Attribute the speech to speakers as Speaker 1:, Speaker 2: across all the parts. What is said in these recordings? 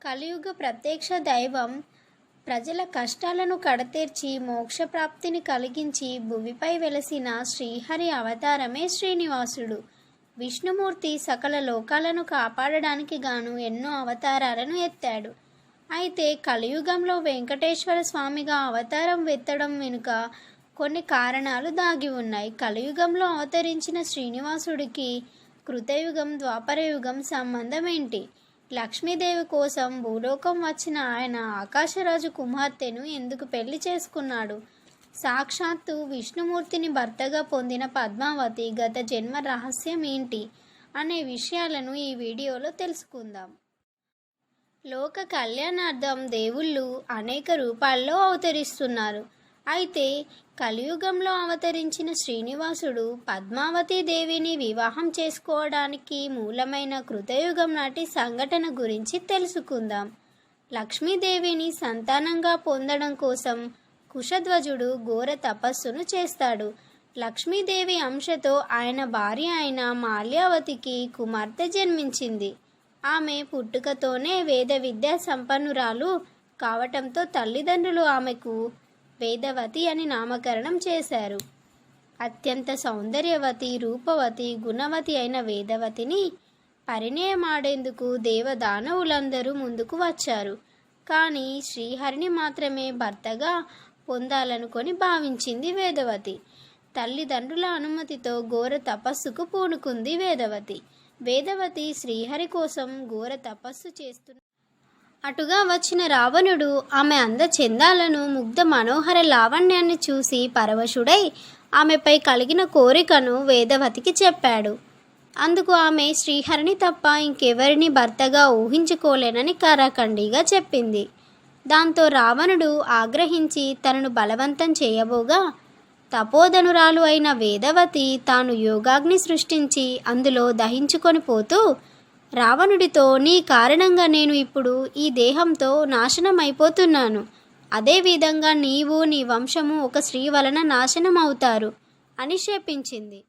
Speaker 1: కలియుగ ప్రత్యక్ష దైవం ప్రజల కష్టాలను కడతీర్చి మోక్షప్రాప్తిని కలిగించి భువిపై వెలసిన శ్రీహరి అవతారమే శ్రీనివాసుడు. విష్ణుమూర్తి సకల లోకాలను కాపాడడానికి గాను ఎన్నో అవతారాలను ఎత్తాడు. అయితే కలియుగంలో వెంకటేశ్వర స్వామిగా అవతారం ఎత్తడం వెనుక కొన్ని కారణాలు దాగి ఉన్నాయి. కలియుగంలో అవతరించిన శ్రీనివాసుడికి కృతయుగం, ద్వాపరయుగం సంబంధం ఏంటి? లక్ష్మీదేవి కోసం భూలోకం వచ్చిన ఆయన ఆకాశరాజు కుమార్తెను ఎందుకు పెళ్లి చేసుకున్నాడు? సాక్షాత్తు విష్ణుమూర్తిని భర్తగా పొందిన పద్మావతి గత జన్మ రహస్యం ఏంటి అనే విషయాలను ఈ వీడియోలో తెలుసుకుందాం. లోక కళ్యాణార్థం దేవుళ్ళు అనేక రూపాల్లో అవతరిస్తున్నారు. అయితే కలియుగంలో అవతరించిన శ్రీనివాసుడు పద్మావతి దేవిని వివాహం చేసుకోవడానికి మూలమైన కృతయుగం నాటి సంఘటన గురించి తెలుసుకుందాం. లక్ష్మీదేవిని సంతానంగా పొందడం కోసం కుశధ్వజుడు ఘోర తపస్సును చేస్తాడు. లక్ష్మీదేవి అంశతో ఆయన భార్య అయిన మాల్యావతికి కుమార్తె జన్మించింది. ఆమె పుట్టుకతోనే వేద విద్యా సంపన్నురాలు కావటంతో తల్లిదండ్రులు ఆమెకు వేదవతి అని నామకరణం చేశారు. అత్యంత సౌందర్యవతి, రూపవతి, గుణవతి అయిన వేదవతిని పరిణయమాడేందుకు దేవదానవులందరూ ముందుకు వచ్చారు. కానీ శ్రీహరిని మాత్రమే భర్తగా పొందాలనుకొని భావించింది వేదవతి. తల్లిదండ్రుల అనుమతితో ఘోర తపస్సుకు పూనుకుంది వేదవతి. వేదవతి శ్రీహరి కోసం ఘోర తపస్సు చేస్తున్న అటుగా వచ్చిన రావణుడు ఆమె అందచెందాలను, ముగ్ధ మనోహర లావణ్యాన్ని చూసి పరవశుడై ఆమెపై కలిగిన కోరికను వేదవతికి చెప్పాడు. అందుకు ఆమె శ్రీహరిని తప్ప ఇంకెవరిని భర్తగా ఊహించుకోలేనని కారాఖండిగా చెప్పింది. దాంతో రావణుడు ఆగ్రహించి తనను బలవంతం చేయబోగా తపోధనురాలు అయిన వేదవతి తాను యోగాగ్ని సృష్టించి అందులో దహించుకొని పోతూ రావణుడితో, నీ కారణంగా నేను ఇప్పుడు ఈ దేహంతో నాశనం అయిపోతున్నాను. అదేవిధంగా నీవు, నీ వంశము ఒక స్త్రీ వలన నాశనం అవుతారు అని శపించింది.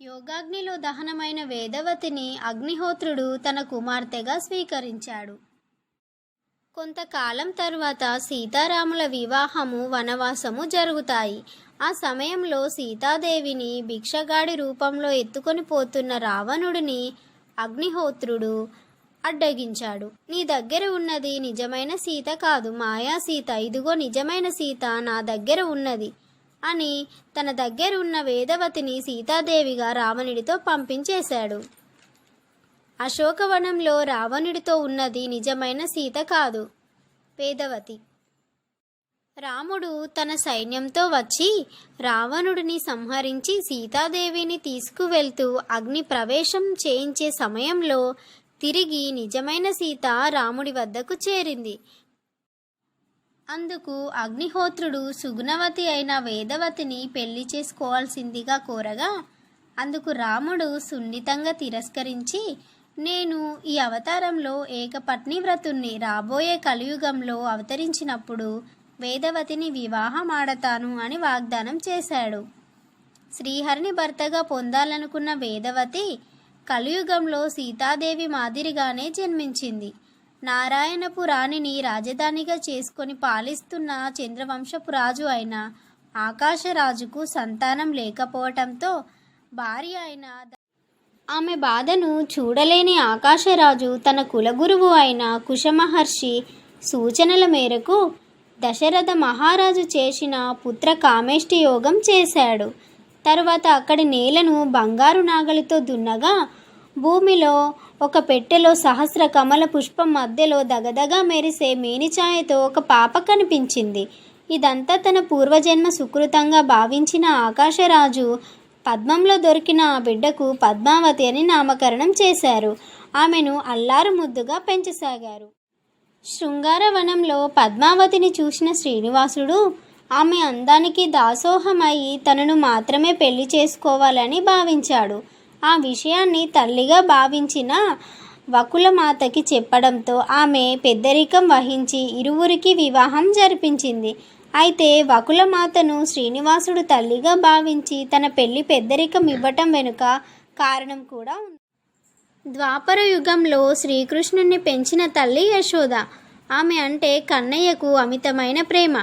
Speaker 1: యోగాగ్నిలో దహనమైన వేదవతిని అగ్నిహోత్రుడు తన కుమార్తెగా స్వీకరించాడు. కొంతకాలం తరువాత సీతారాముల వివాహము, వనవాసము జరుగుతాయి. ఆ సమయంలో సీతాదేవిని భిక్షగాడి రూపంలో ఎత్తుకొని పోతున్న రావణుడిని అగ్నిహోత్రుడు అడ్డగించాడు. నీ దగ్గర ఉన్నది నిజమైన సీత కాదు, మాయా సీత. ఇదిగో నిజమైన సీత నా దగ్గర ఉన్నది అని తన దగ్గర ఉన్న వేదవతిని సీతాదేవిగా రావణుడితో పంపించేశాడు. అశోకవనంలో రావణుడితో ఉన్నది నిజమైన సీత కాదు, వేదవతి. రాముడు తన సైన్యంతో వచ్చి రావణుడిని సంహరించి సీతాదేవిని తీసుకువెళ్తూ అగ్ని ప్రవేశం చేయించే సమయంలో తిరిగి నిజమైన సీత రాముడి వద్దకు చేరింది. అందుకు అగ్నిహోత్రుడు సుగుణవతి అయిన వేదవతిని పెళ్లి చేసుకోవాల్సిందిగా కోరగా అందుకు రాముడు సున్నితంగా తిరస్కరించి, నేను ఈ అవతారంలో ఏకపత్ని వ్రతుణ్ణి. రాబోయే కలియుగంలో అవతరించినప్పుడు వేదవతిని వివాహం ఆడతాను అని వాగ్దానం చేశాడు. శ్రీహరిని భర్తగా పొందాలనుకున్న వేదవతి కలియుగంలో సీతాదేవి మాదిరిగానే జన్మించింది. నారాయణపు రాణిని రాజధానిగా చేసుకొని పాలిస్తున్న చంద్రవంశపు రాజు అయిన ఆకాశరాజుకు సంతానం లేకపోవటంతో భార్య అయిన ఆమె బాధను చూడలేని ఆకాశరాజు తన కులగురువు అయిన కుశమహర్షి సూచనల మేరకు దశరథ మహారాజు చేసిన పుత్ర కామేష్టి యోగం చేశాడు. తరువాత అక్కడి నేలను బంగారు నాగలితో దున్నగా భూమిలో ఒక పెట్టెలో సహస్ర కమల పుష్పం మధ్యలో దగదగా మెరిసే మేనిఛాయతో ఒక పాప కనిపించింది. ఇదంతా తన పూర్వజన్మ సుకృతంగా భావించిన ఆకాశరాజు పద్మంలో దొరికిన ఆ బిడ్డకు పద్మావతి అని నామకరణం చేశారు. ఆమెను అల్లారు ముద్దుగా పెంచసాగారు. శృంగారవనంలో పద్మావతిని చూసిన శ్రీనివాసుడు ఆమె అందానికి దాసోహమయ్యి తనను మాత్రమే పెళ్లి చేసుకోవాలని భావించాడు. ఆ విషయాన్ని తల్లిగా భావించిన వకులమాతకి చెప్పడంతో ఆమె పెద్దరికం వహించి ఇరువురికి వివాహం జరిపించింది. అయితే వకులమాతను శ్రీనివాసుడు తల్లిగా భావించి తన పెళ్లి పెద్దరికం ఇవ్వటం వెనుక కారణం కూడా ఉంది. ద్వాపర యుగంలో శ్రీకృష్ణుని పెంచిన తల్లి యశోద. ఆమె అంటే కన్నయ్యకు అమితమైన ప్రేమ.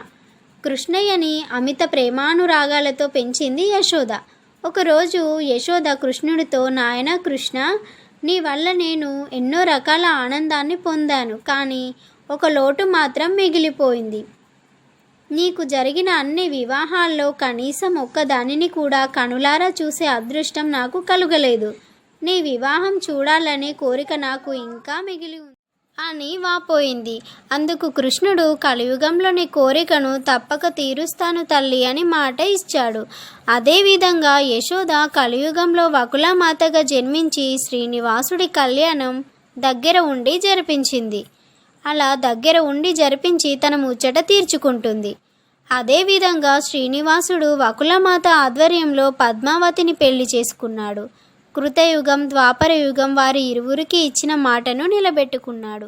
Speaker 1: కృష్ణయ్యని అమిత ప్రేమానురాగాలతో పెంచింది యశోద. ఒకరోజు యశోద కృష్ణుడితో, నాయనా కృష్ణ, నీ వల్ల నేను ఎన్నో రకాల ఆనందాన్ని పొందాను, కానీ ఒక లోటు మాత్రం మిగిలిపోయింది. నీకు జరిగిన అన్ని వివాహాల్లో కనీసం ఒక్కదానిని కూడా కనులారా చూసే అదృష్టం నాకు కలుగలేదు. నీ వివాహం చూడాలనే కోరిక నాకు ఇంకా మిగిలి ఉంది అని వాపోయింది. అందుకు కృష్ణుడు, కలియుగంలో నీ కోరికను తప్పక తీరుస్తాను తల్లి అని మాట ఇచ్చాడు. అదేవిధంగా యశోద కలియుగంలో వకులామాతగా జన్మించి శ్రీనివాసుడి కళ్యాణం దగ్గర ఉండి జరిపించింది. అలా దగ్గర ఉండి జరిపించి తన ముచ్చట తీర్చుకుంటుంది. అదేవిధంగా శ్రీనివాసుడు వకులామాత ఆధ్వర్యంలో పద్మావతిని పెళ్లి చేసుకున్నాడు. కృతయుగం, ద్వాపర యుగం వారి ఇరువురికి ఇచ్చిన మాటను నిలబెట్టుకున్నాడు.